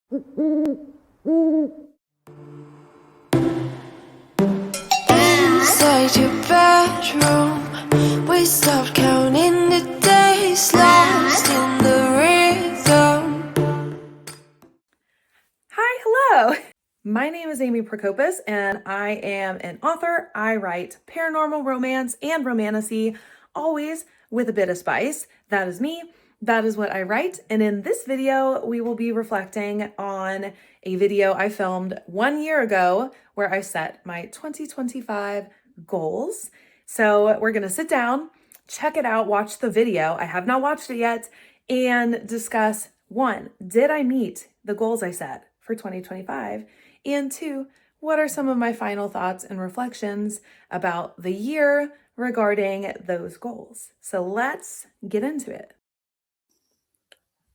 Inside your bedroom, we stopped counting the days, lost in the rhythm. Hi, hello. My name is Amy Prokopis, and I am an author. I write paranormal romance and romantasy, always with a bit of spice. That is me. That is what I write. And in this video, we will be reflecting on a video I filmed 1 year ago where I set my 2025 goals. So we're going to sit down, check it out, watch the video. I have not watched it yet, and discuss: one, did I meet the goals I set for 2025? And two, what are some of my final thoughts and reflections about the year regarding those goals? So let's get into it.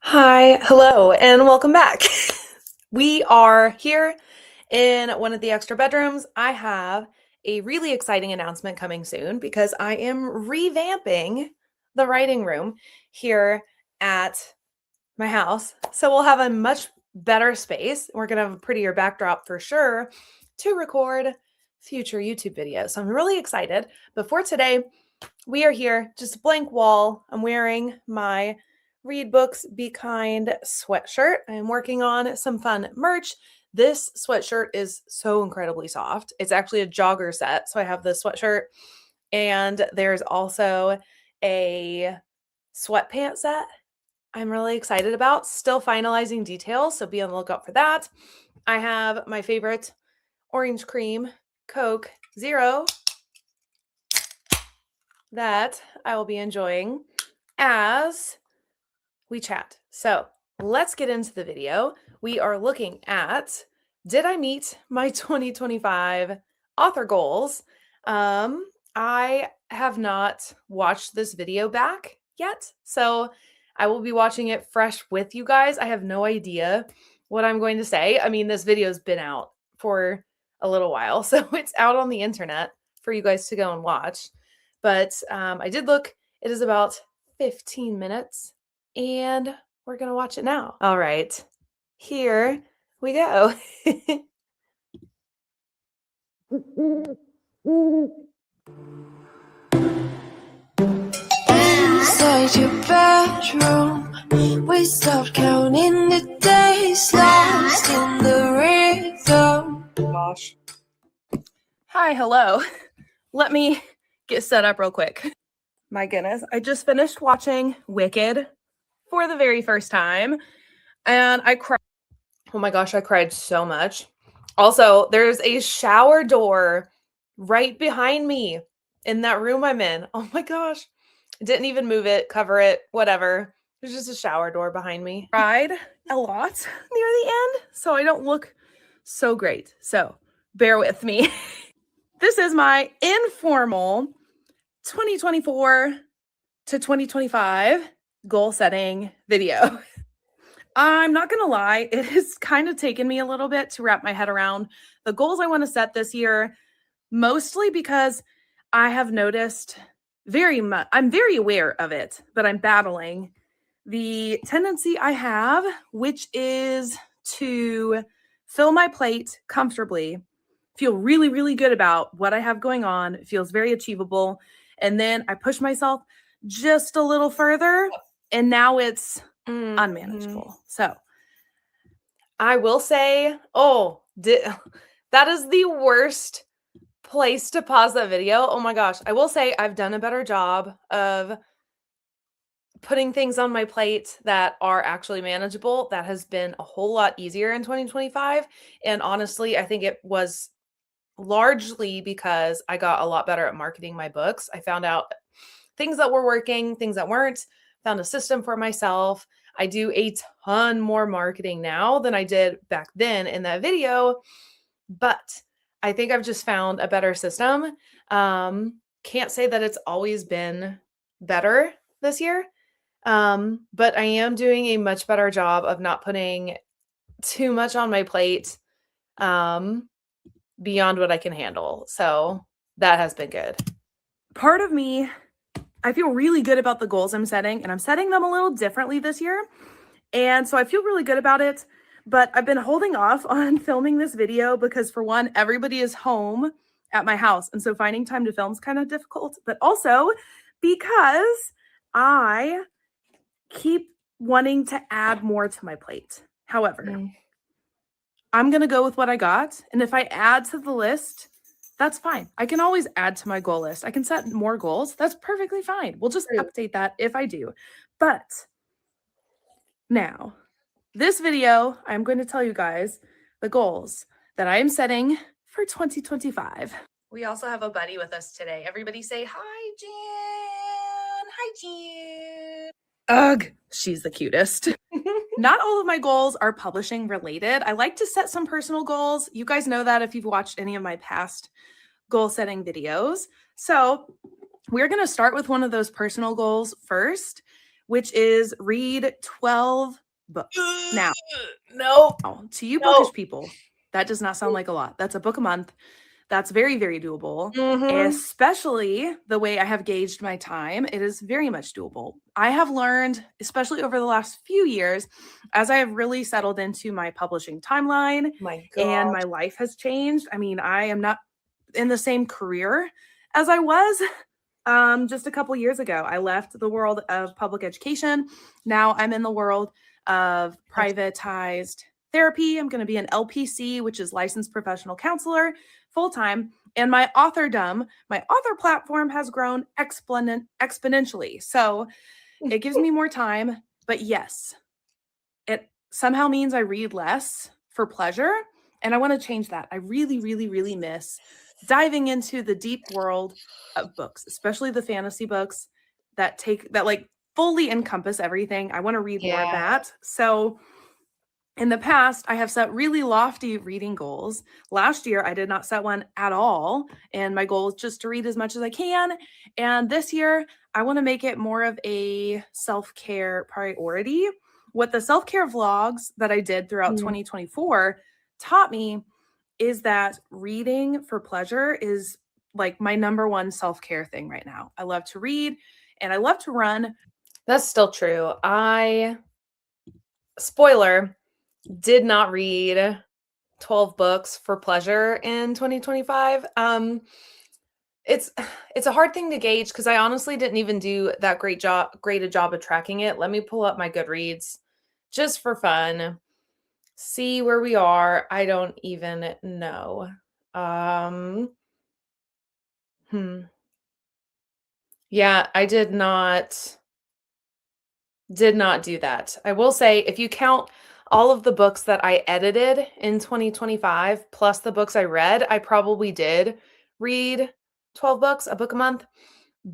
Hi, hello, and welcome back. We are here in one of the extra bedrooms. I have a really exciting announcement coming soon because I am revamping the writing room here at my house. So we'll have a much better space. We're going to have a prettier backdrop for sure to record future YouTube videos. So I'm really excited. But for today, we are here, just a blank wall. I'm wearing my Read Books, Be Kind sweatshirt. I'm working on some fun merch. This sweatshirt is so incredibly soft. It's actually a jogger set. So I have this sweatshirt, and there's also a sweatpants set I'm really excited about. Still finalizing details, so be on the lookout for that. I have my favorite orange cream Coke Zero that I will be enjoying as we chat. So let's get into the video. We are looking at, did I meet my 2025 author goals? I have not watched this video back yet, so I will be watching it fresh with you guys. I have no idea what I'm going to say. I mean, this video's been out for a little while, so it's out on the internet for you guys to go and watch. But I did look. It is about 15 minutes, and we're going to watch it now. All right, here we go. Inside your bedroom, we stopped counting the days, lost in the rhythm. Gosh. Hi, hello. Let me get set up real quick. My goodness, I just finished watching Wicked for the very first time, and I cried. Oh my gosh, I cried so much. Also, there's a shower door right behind me in that room I'm in. Oh my gosh. Didn't even move it, cover it, whatever. There's just a shower door behind me. Cried a lot near the end, so I don't look so great. So bear with me. This is my informal 2024 to 2025 goal setting video. I'm not going to lie, it has kind of taken me a little bit to wrap my head around the goals I want to set this year, mostly because I have noticed I'm very aware of it, but I'm battling the tendency I have, which is to fill my plate comfortably, feel really, really good about what I have going on. It feels very achievable. And then I push myself just a little further, and now it's unmanageable. So I will say, that is the worst place to pause that video. Oh my gosh. I will say I've done a better job of putting things on my plate that are actually manageable. That has been a whole lot easier in 2025. And honestly, I think it was largely because I got a lot better at marketing my books. I found out things that were working, things that weren't, found a system for myself. I do a ton more marketing now than I did back then in that video, but I think I've just found a better system. Can't say that it's always been better this year, but I am doing a much better job of not putting too much on my plate beyond what I can handle. So that has been good. Part of me, I feel really good about the goals I'm setting, and I'm setting them a little differently this year. And so I feel really good about it. But I've been holding off on filming this video because, for one, everybody is home at my house. And so finding time to film is kind of difficult, but also because I keep wanting to add more to my plate. However, I'm going to go with what I got. And if I add to the list, that's fine. I can always add to my goal list. I can set more goals. That's perfectly fine. We'll just update that if I do. But now, this video, I'm going to tell you guys the goals that I am setting for 2025. We also have a buddy with us today. Everybody say hi, Jan. Hi, Jan. Ugh, she's the cutest. Not all of my goals are publishing related. I like to set some personal goals. You guys know that if you've watched any of my past goal setting videos. So we're going to start with one of those personal goals first, which is read 12 books. Now, no, to you bookish people, that does not sound like a lot. That's a book a month. That's very, very doable, especially the way I have gauged my time. It is very much doable. I have learned, especially over the last few years, as I have really settled into my publishing timeline and my life has changed. I mean, I am not in the same career as I was just a couple years ago. I left the world of public education. Now I'm in the world of privatized therapy. I'm going to be an LPC, which is licensed professional counselor, full-time. And my authordom, my author platform has grown exponentially. So it gives me more time. But yes, it somehow means I read less for pleasure. And I want to change that. I really, really, really miss diving into the deep world of books, especially the fantasy books that like fully encompass everything. I want to read more of that. So in the past, I have set really lofty reading goals. Last year, I did not set one at all. And my goal is just to read as much as I can. And this year, I want to make it more of a self-care priority. What the self-care vlogs that I did throughout 2024 taught me is that reading for pleasure is like my number one self-care thing right now. I love to read and I love to run. That's still true. Spoiler, did not read 12 books for pleasure in 2025. It's a hard thing to gauge because I honestly didn't even do that great a job of tracking it. Let me pull up my Goodreads just for fun. See where we are. I don't even know. Yeah, I did not do that. I will say, if you count all of the books that I edited in 2025 plus the books I read, I probably did read 12 books, a book a month.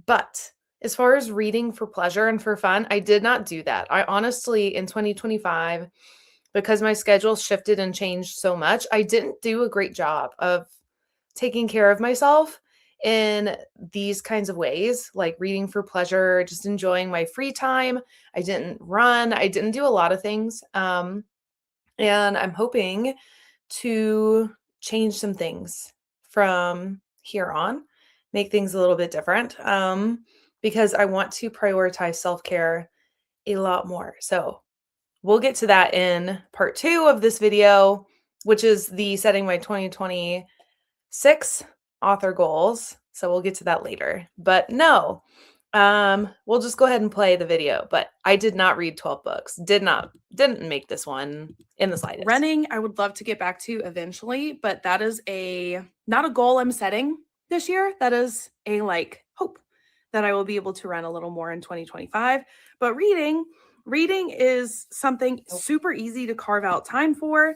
But as far as reading for pleasure and for fun, I did not do that. I honestly, in 2025, because my schedule shifted and changed so much, I didn't do a great job of taking care of myself in these kinds of ways, like reading for pleasure, just enjoying my free time. I didn't run. I didn't do a lot of things. And I'm hoping to change some things from here on, make things a little bit different, because I want to prioritize self-care a lot more. So we'll get to that in part 2 of this video, which is the setting my 2026 author goals. So we'll get to that later. But no, we'll just go ahead and play the video. But I did not read 12 books. Didn't make this one in the slightest. Running, I would love to get back to eventually, but that is not a goal I'm setting this year. That is a hope that I will be able to run a little more in 2025. But reading is something super easy to carve out time for.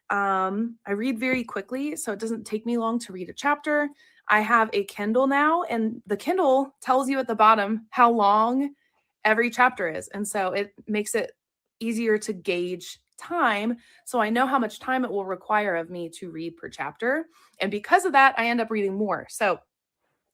I read very quickly, so it doesn't take me long to read a chapter. I have a Kindle now, and the Kindle tells you at the bottom how long every chapter is. And so it makes it easier to gauge time. So I know how much time it will require of me to read per chapter. And because of that, I end up reading more. So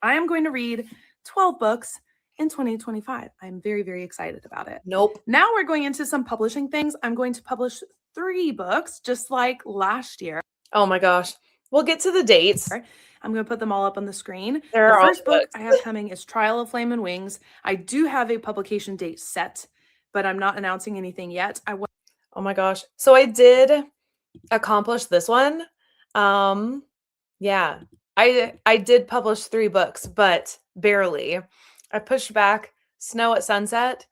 I am going to read 12 books in 2025. I'm very, very excited about it. Nope. Now we're going into some publishing things. I'm going to publish 3 books, just like last year. Oh my gosh. We'll get to the dates. I'm going to put them all up on the screen. The first book I have coming is Trial of Flame and Wings. I do have a publication date set, but I'm not announcing anything yet. Oh my gosh. So I did accomplish this one. Yeah. I did publish 3 books, but barely. I pushed back Snow at Sunset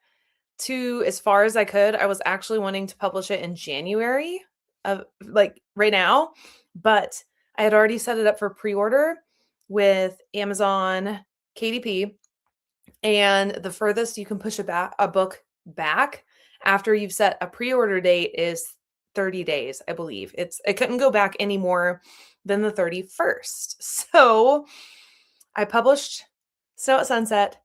to as far as I could. I was actually wanting to publish it in January of like right now, but I had already set it up for pre-order with Amazon KDP, and the furthest you can push a book back after you've set a pre-order date is 30 days, I believe. It couldn't go back any more than the 31st. So I published Snow at Sunset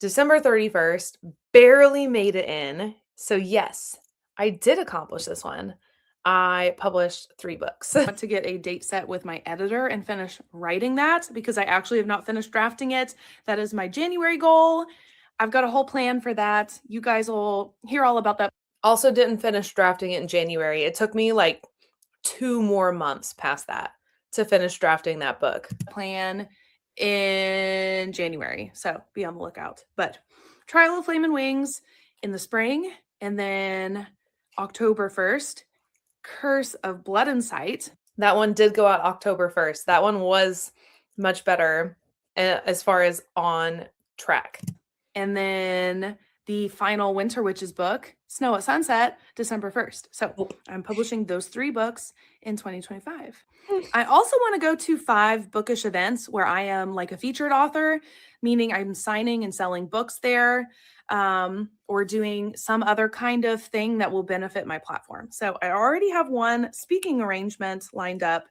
December 31st, barely made it in. So yes, I did accomplish this one. I published 3 books. I want to get a date set with my editor and finish writing that because I actually have not finished drafting it. That is my January goal. I've got a whole plan for that. You guys will hear all about that. Also didn't finish drafting it in January. It took me like 2 more months past that to finish drafting that book. Plan in January. So be on the lookout. But Trial of Flame and Wings in the spring, and then October 1st, Curse of Blood and Sight. That one did go out October 1st. That one was much better as far as on track. And then the final Winter Witches book, Snow at Sunset, December 1st. So I'm publishing those 3 books in 2025. I also want to go to 5 bookish events where I am like a featured author, meaning I'm signing and selling books there, or doing some other kind of thing that will benefit my platform. So I already have one speaking arrangement lined up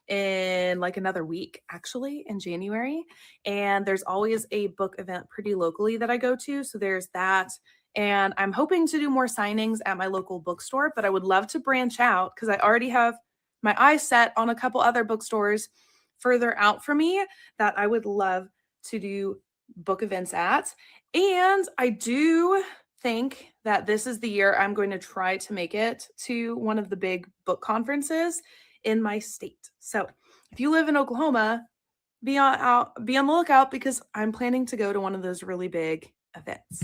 in like another week, actually, in January. And there's always a book event pretty locally that I go to. So there's that. And I'm hoping to do more signings at my local bookstore, but I would love to branch out because I already have my eyes set on a couple other bookstores further out from me that I would love to do book events at. And I do think that this is the year I'm going to try to make it to one of the big book conferences in my state. So if you live in Oklahoma, be on the lookout because I'm planning to go to one of those really big events.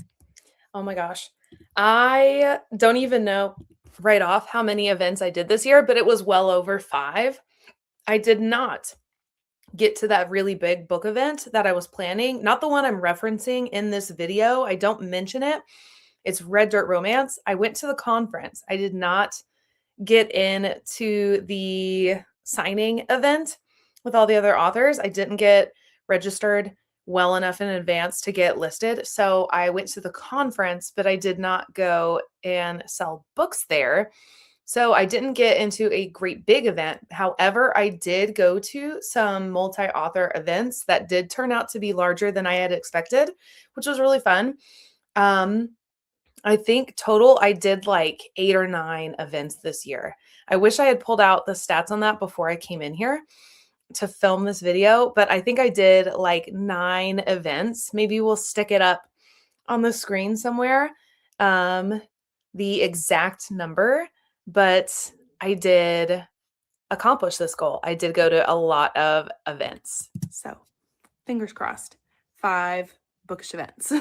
Oh my gosh. I don't even know right off how many events I did this year, but it was well over 5. I did not get to that really big book event that I was planning, not the one I'm referencing in this video. I don't mention it. It's Red Dirt Romance. I went to the conference. I did not get into the signing event with all the other authors. I didn't get registered well enough in advance to get listed. So I went to the conference, but I did not go and sell books there. So I didn't get into a great big event. However, I did go to some multi-author events that did turn out to be larger than I had expected, which was really fun. I think total I did like 8 or 9 events this year. I wish I had pulled out the stats on that before I came in here to film this video, but I think I did like 9 events. Maybe we'll stick it up on the screen somewhere, the exact number, but I did accomplish this goal. I did go to a lot of events. So fingers crossed, 5 bookish events.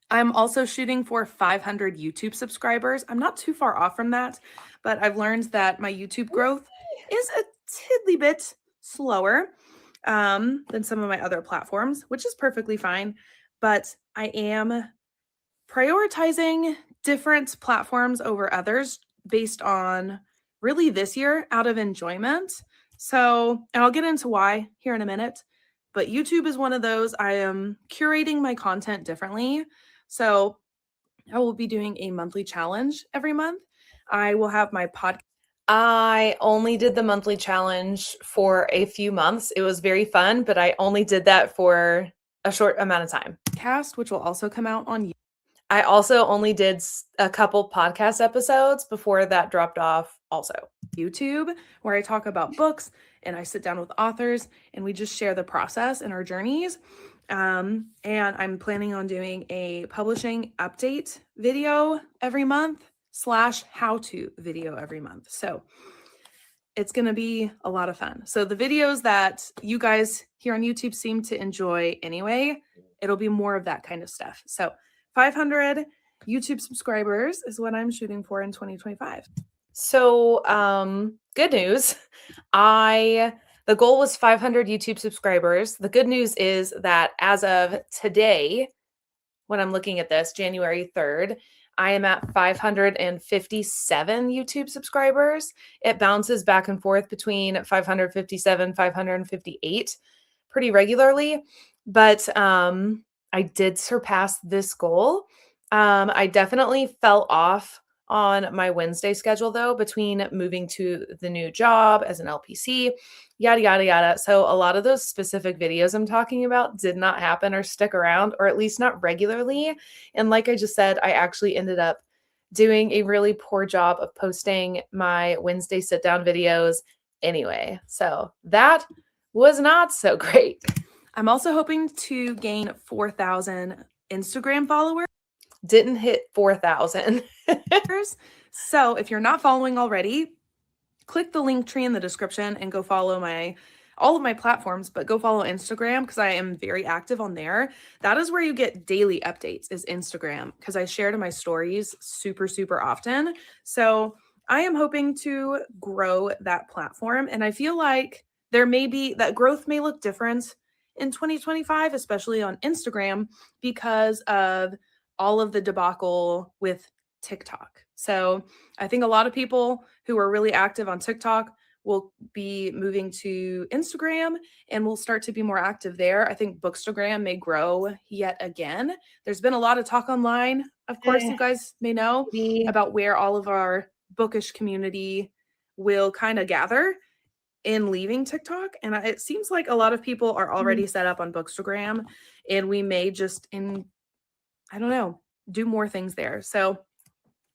I'm also shooting for 500 YouTube subscribers. I'm not too far off from that, but I've learned that my YouTube growth is a tiddly bit slower than some of my other platforms, which is perfectly fine. But I am prioritizing different platforms over others based on really this year out of enjoyment. So, and I'll get into why here in a minute, but YouTube is one of those. I am curating my content differently. So I will be doing a monthly challenge every month. I will have my podcast. I only did the monthly challenge for a few months. It was very fun, but I only did that for a short amount of time. Which will also come out on YouTube. I also only did a couple podcast episodes before that dropped off also. YouTube, where I talk about books and I sit down with authors and we just share the process and our journeys. And I'm planning on doing a publishing update video every month / how-to video every month. So it's going to be a lot of fun. So the videos that you guys here on YouTube seem to enjoy anyway, it'll be more of that kind of stuff. So 500 YouTube subscribers is what I'm shooting for in 2025. So, good news. The goal was 500 YouTube subscribers. The good news is that as of today, when I'm looking at this, January 3rd, I am at 557 YouTube subscribers. It bounces back and forth between 557, 558 pretty regularly, but I did surpass this goal. I definitely fell off on my Wednesday schedule though, between moving to the new job as an LPC, yada, yada, yada. So a lot of those specific videos I'm talking about did not happen or stick around, or at least not regularly. And like I just said, I actually ended up doing a really poor job of posting my Wednesday sit down videos anyway. So that was not so great. I'm also hoping to gain 4,000 Instagram followers. Didn't hit 4,000. So if you're not following already, click the link tree in the description and go follow all of my platforms, but go follow Instagram because I am very active on there. That is where you get daily updates, is Instagram, because I share to my stories super, super often. So I am hoping to grow that platform. And I feel like that growth may look different in 2025, especially on Instagram, because of all of the debacle with TikTok. So I think a lot of people who are really active on TikTok will be moving to Instagram and will start to be more active there. I think Bookstagram may grow yet again. There's been a lot of talk online, of course, you guys may know, about where all of our bookish community will kind of gather in leaving TikTok. And it seems like a lot of people are already set up on Bookstagram, and we may just I don't know, do more things there. So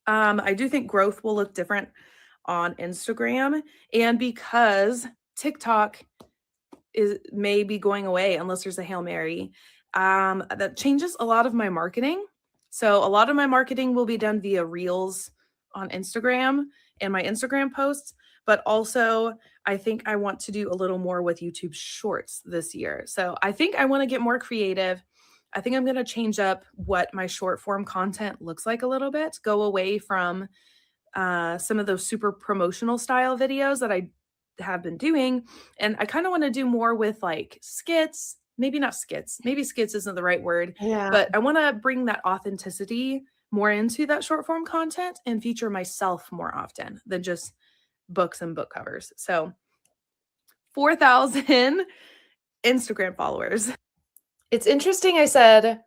I do think growth will look different on Instagram, and because TikTok may be going away unless there's a Hail Mary, that changes a lot of my marketing. So a lot of my marketing will be done via Reels on Instagram and my Instagram posts, but also I think I want to do a little more with YouTube Shorts this year. So I think I want to get more creative. I think I'm going to change up what my short form content looks like a little bit, go away from some of those super promotional style videos that I have been doing. And I kind of want to do more with like skits, maybe not skits, maybe skits isn't the right word, Yeah. but I want to bring that authenticity more into that short form content and feature myself more often than just books and book covers. So 4,000 Instagram followers. It's interesting I said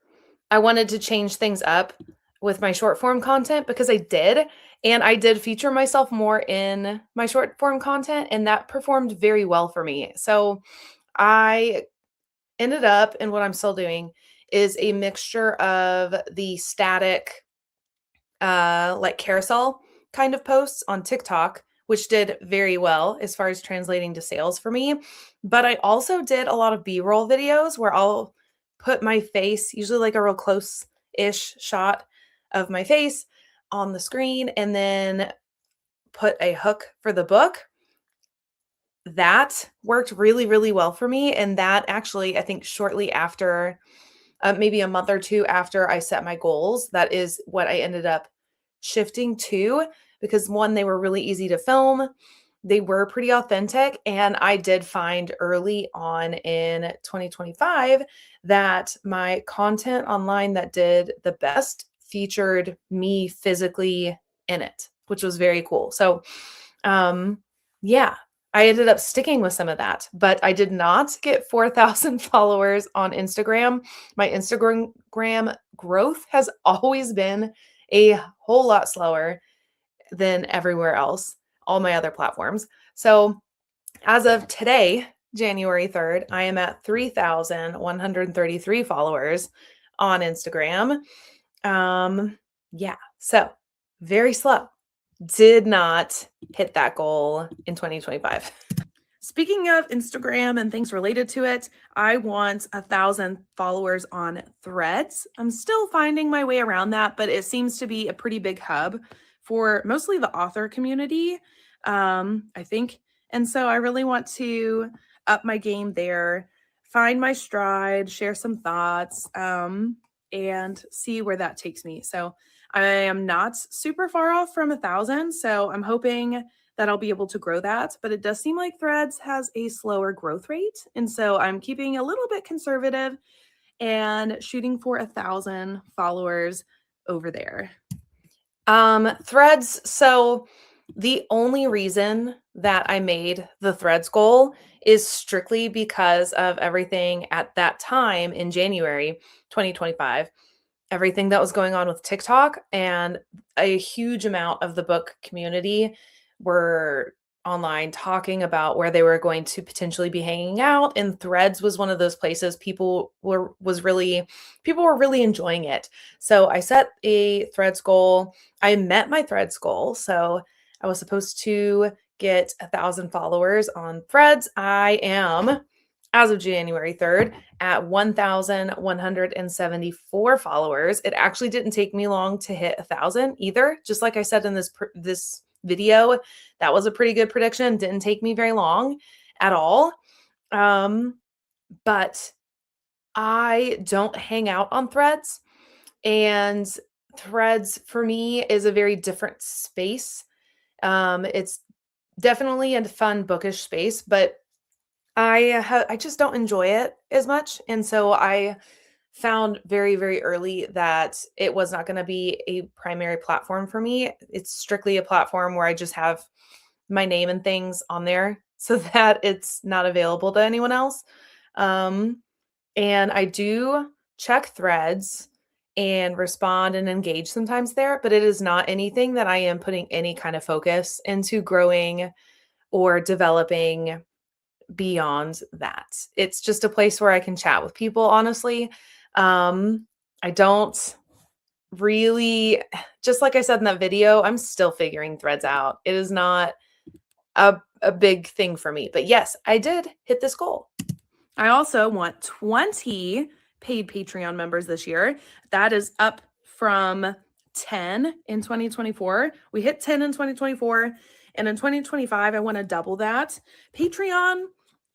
I wanted to change things up with my short form content, because I did. And I did feature myself more in my short form content, and that performed very well for me. So I ended up, and what I'm still doing is a mixture of the static, like carousel kind of posts on TikTok, which did very well as far as translating to sales for me. But I also did a lot of B-roll videos where I'll put my face, usually like a real close-ish shot of my face on the screen, and then put a hook for the book. That worked really, really well for me. And that actually, I think shortly after, maybe a month or two after I set my goals, that is what I ended up shifting to, because one, they were really easy to film. They were pretty authentic. And I did find early on in 2025 that my content online that did the best featured me physically in it, which was very cool. So, yeah, I ended up sticking with some of that, but I did not get 4,000 followers on Instagram. My Instagram growth has always been a whole lot slower than everywhere else, all my other platforms. So as of today, January 3rd, I am at 3,133 followers on Instagram. Yeah, so very slow. Did not hit that goal in 2025. Speaking of Instagram and things related to it, I want 1,000 followers on Threads. I'm still finding my way around that, but it seems to be a pretty big hub for mostly the author community, I think. And so I really want to up my game there, find my stride, share some thoughts, and see where that takes me. So I am not super far off from 1,000, so I'm hoping that I'll be able to grow that. But it does seem like Threads has a slower growth rate. And so I'm keeping a little bit conservative and shooting for 1,000 followers over there. Threads. So the only reason that I made the Threads goal is strictly because of everything at that time in January 2025, everything that was going on with TikTok, and a huge amount of the book community were online talking about where they were going to potentially be hanging out, and Threads was one of those places people were really enjoying it. So I set a Threads goal. I met my Threads goal. So I was supposed to get 1,000 followers on Threads. I am, as of January 3rd, at 1,174 followers. It actually didn't take me long to hit 1,000 either. Just like I said in this video, that was a pretty good prediction. Didn't take me very long at all. But I don't hang out on Threads, and Threads for me is a very different space. It's definitely a fun bookish space, but I just don't enjoy it as much. And so I found very, very early that it was not going to be a primary platform for me. It's strictly a platform where I just have my name and things on there so that it's not available to anyone else. And I do check Threads and respond and engage sometimes there, but it is not anything that I am putting any kind of focus into growing or developing beyond that. It's just a place where I can chat with people, honestly. I don't really, just like I said in that video, I'm still figuring Threads out. It is not a big thing for me. But yes, I did hit this goal. I also want 20 paid Patreon members this year. That is up from 10 in 2024. We hit 10 in 2024. And in 2025, I want to double that. Patreon,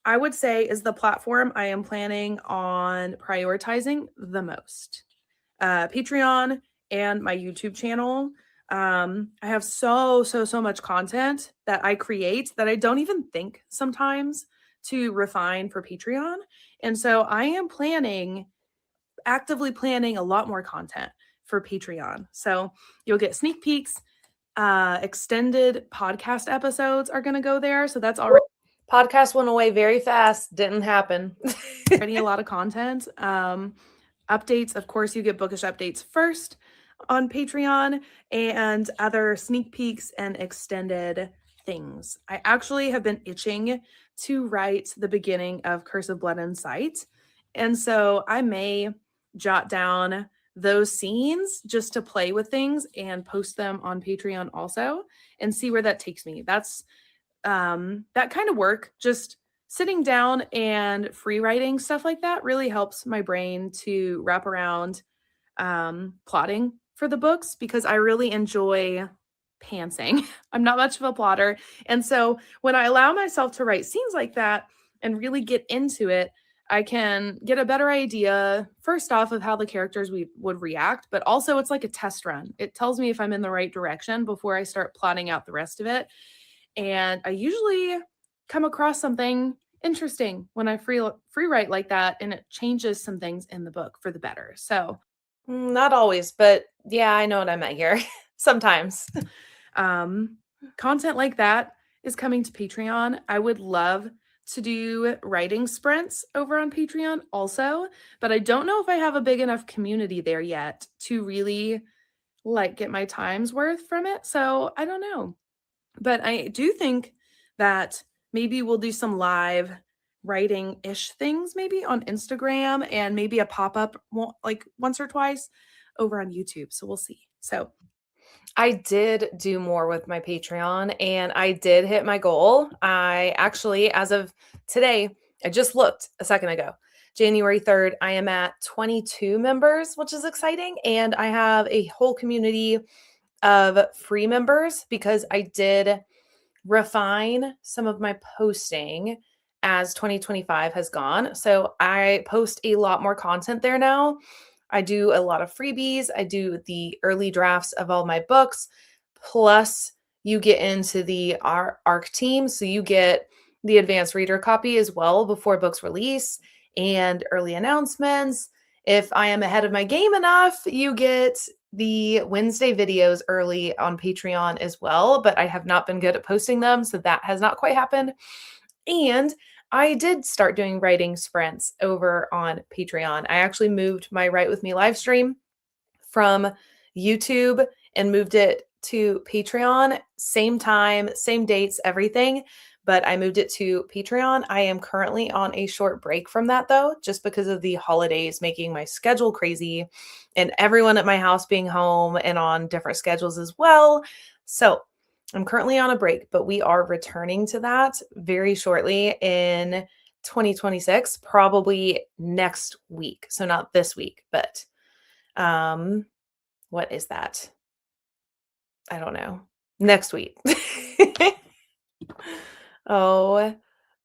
I would say, is the platform I am planning on prioritizing the most. Patreon and my YouTube channel. I have so much content that I create that I don't even think sometimes to refine for Patreon. And so I am actively planning a lot more content for Patreon. So you'll get sneak peeks. Extended podcast episodes are going to go there. So that's already Podcast went away very fast. Didn't happen. a lot of content. Updates, of course, you get bookish updates first on Patreon, and other sneak peeks and extended things. I actually have been itching to write the beginning of Curse of Blood and Sight. And so I may jot down those scenes just to play with things and post them on Patreon also and see where that takes me. That's that kind of work, just sitting down and free writing stuff like that really helps my brain to wrap around plotting for the books, because I really enjoy pantsing. I'm not much of a plotter. And so when I allow myself to write scenes like that and really get into it, I can get a better idea, first off, of how the characters would react, but also it's like a test run. It tells me if I'm in the right direction before I start plotting out the rest of it. And I usually come across something interesting when I free write like that, and it changes some things in the book for the better. So not always, but yeah, I know what I meant here. Sometimes. Content like that is coming to Patreon. I would love to do writing sprints over on Patreon also, but I don't know if I have a big enough community there yet to really get my time's worth from it. So I don't know. But I do think that maybe we'll do some live writing-ish things maybe on Instagram, and maybe a pop-up once or twice over on YouTube. So we'll see. So I did do more with my Patreon, and I did hit my goal. I actually, as of today, I just looked a second ago, January 3rd, I am at 22 members, which is exciting. And I have a whole community of free members because I did refine some of my posting as 2025 has gone. So I post a lot more content there now. I do a lot of freebies. I do the early drafts of all my books, plus you get into the ARC team. So you get the advanced reader copy as well before books release and early announcements. If I am ahead of my game enough, you get the Wednesday videos early on Patreon as well, but I have not been good at posting them, so that has not quite happened. And I did start doing writing sprints over on Patreon. I actually moved my Write With Me live stream from YouTube and moved it to Patreon. Same time, same dates, everything. But I moved it to Patreon. I am currently on a short break from that though, just because of the holidays making my schedule crazy and everyone at my house being home and on different schedules as well. So I'm currently on a break, but we are returning to that very shortly in 2026, probably next week. So not this week, but what is that? I don't know. Next week. Oh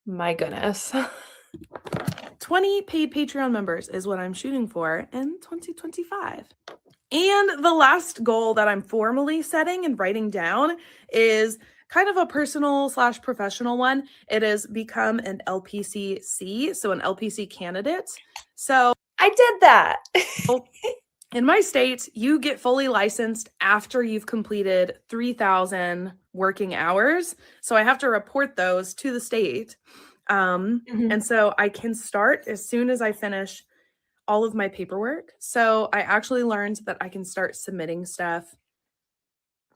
my goodness. 20 paid Patreon members is what I'm shooting for in 2025. And the last goal that I'm formally setting and writing down is kind of a personal / professional one. It is become an LPCC, so an LPC candidate. So I did that. in my state, you get fully licensed after you've completed 3,000 working hours. So I have to report those to the state. And so I can start as soon as I finish all of my paperwork. So I actually learned that I can start submitting stuff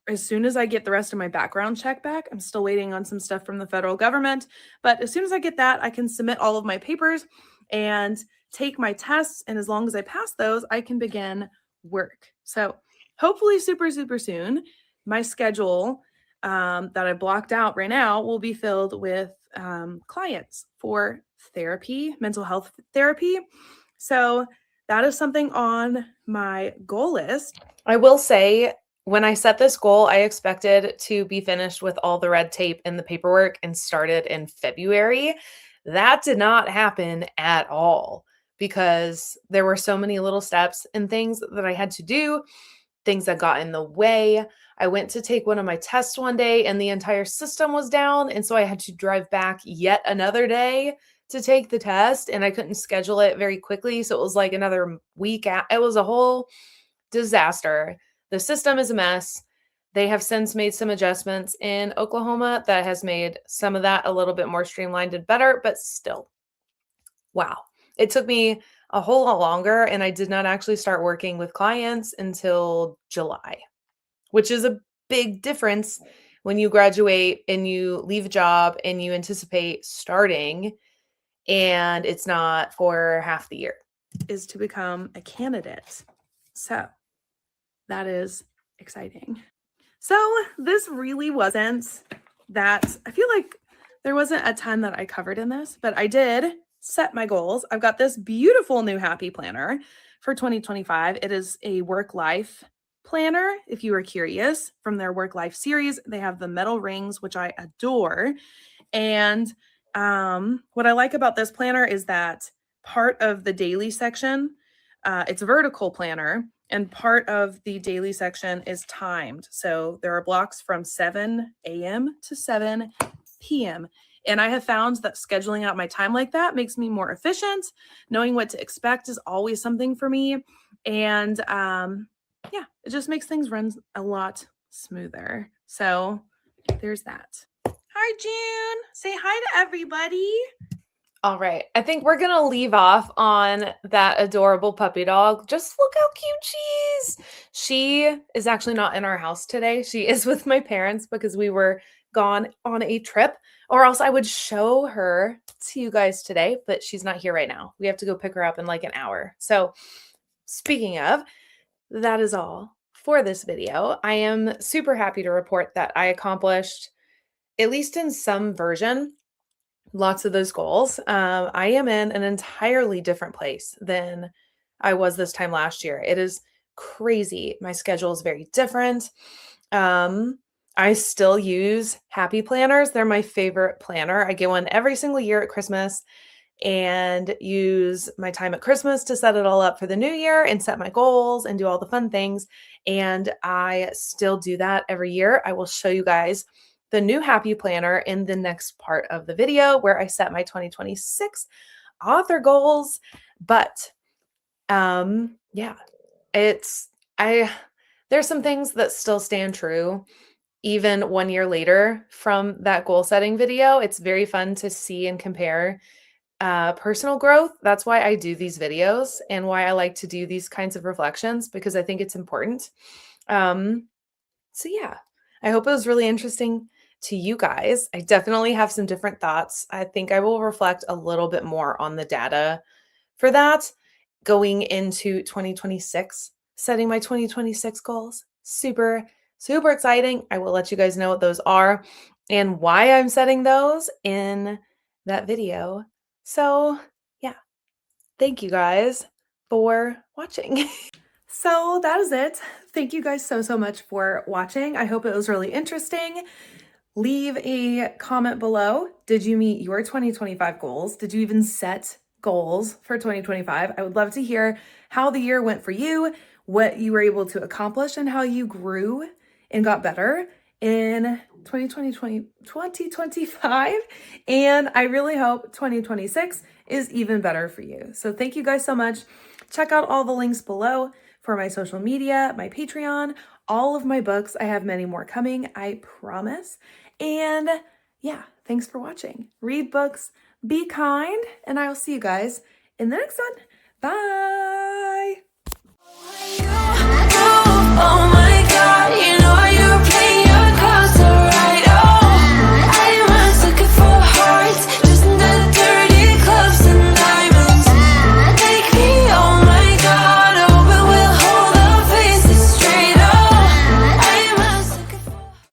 as soon as I get the rest of my background check back. I'm still waiting on some stuff from the federal government, but as soon as I get that, I can submit all of my papers and take my tests. And as long as I pass those, I can begin work. So hopefully super, super soon, my schedule that I blocked out right now will be filled with clients for therapy, mental health therapy. So that is something on my goal list. I will say, when I set this goal, I expected to be finished with all the red tape and the paperwork and started in February. That did not happen at all because there were so many little steps and things that I had to do, things that got in the way. I went to take one of my tests one day and the entire system was down. And so I had to drive back yet another day to take the test, and I couldn't schedule it very quickly. So it was like another week. It was a whole disaster. The system is a mess. They have since made some adjustments in Oklahoma that has made some of that a little bit more streamlined and better, but still, wow. It took me a whole lot longer, and I did not actually start working with clients until July, which is a big difference when you graduate and you leave a job and you anticipate starting and it's not for half the year. Is to become a candidate. So that is exciting. So this really wasn't that, I feel like there wasn't a ton that I covered in this, but I did set my goals. I've got this beautiful new happy planner for 2025. It is a work-life planner, if you are curious, from their work-life series. They have the metal rings, which I adore. And what I like about this planner is that part of the daily section, it's a vertical planner, and part of the daily section is timed. So there are blocks from 7 a.m. to 7 p.m. And I have found that scheduling out my time like that makes me more efficient. Knowing what to expect is always something for me. And yeah, it just makes things run a lot smoother. So there's that. Hi, June. Say hi to everybody. All right. I think we're going to leave off on that adorable puppy dog. Just look how cute she is. She is actually not in our house today. She is with my parents because we were gone on a trip, or else I would show her to you guys today, but she's not here right now. We have to go pick her up in like an hour. So speaking of, that is all for this video. I am super happy to report that I accomplished, at least in some version, lots of those goals. I am in an entirely different place than I was this time last year. It is crazy. My schedule is very different. I still use Happy Planners. They're my favorite planner. I get one every single year at Christmas, and use my time at Christmas to set it all up for the new year and set my goals and do all the fun things. And I still do that every year. I will show you guys the new happy planner in the next part of the video where I set my 2026 author goals. But yeah, there's some things that still stand true even 1 year later from that goal setting video. It's very fun to see and compare personal growth. That's why I do these videos and why I like to do these kinds of reflections, because I think it's important. So yeah, I hope it was really interesting to you guys. I definitely have some different thoughts. I think I will reflect a little bit more on the data for that going into 2026, setting my 2026 goals. Super, super exciting. I will let you guys know what those are and why I'm setting those in that video. So yeah, thank you guys for watching. So that is it. Thank you guys so, so much for watching. I hope it was really interesting. Leave a comment below. Did you meet your 2025 goals? Did you even set goals for 2025? I would love to hear how the year went for you, what you were able to accomplish, and how you grew and got better in 2025. And I really hope 2026 is even better for you. So thank you guys so much. Check out all the links below for my social media, my Patreon, all of my books. I have many more coming, I promise. And yeah, thanks for watching. Read books, be kind, and I will see you guys in the next one. Bye. Oh my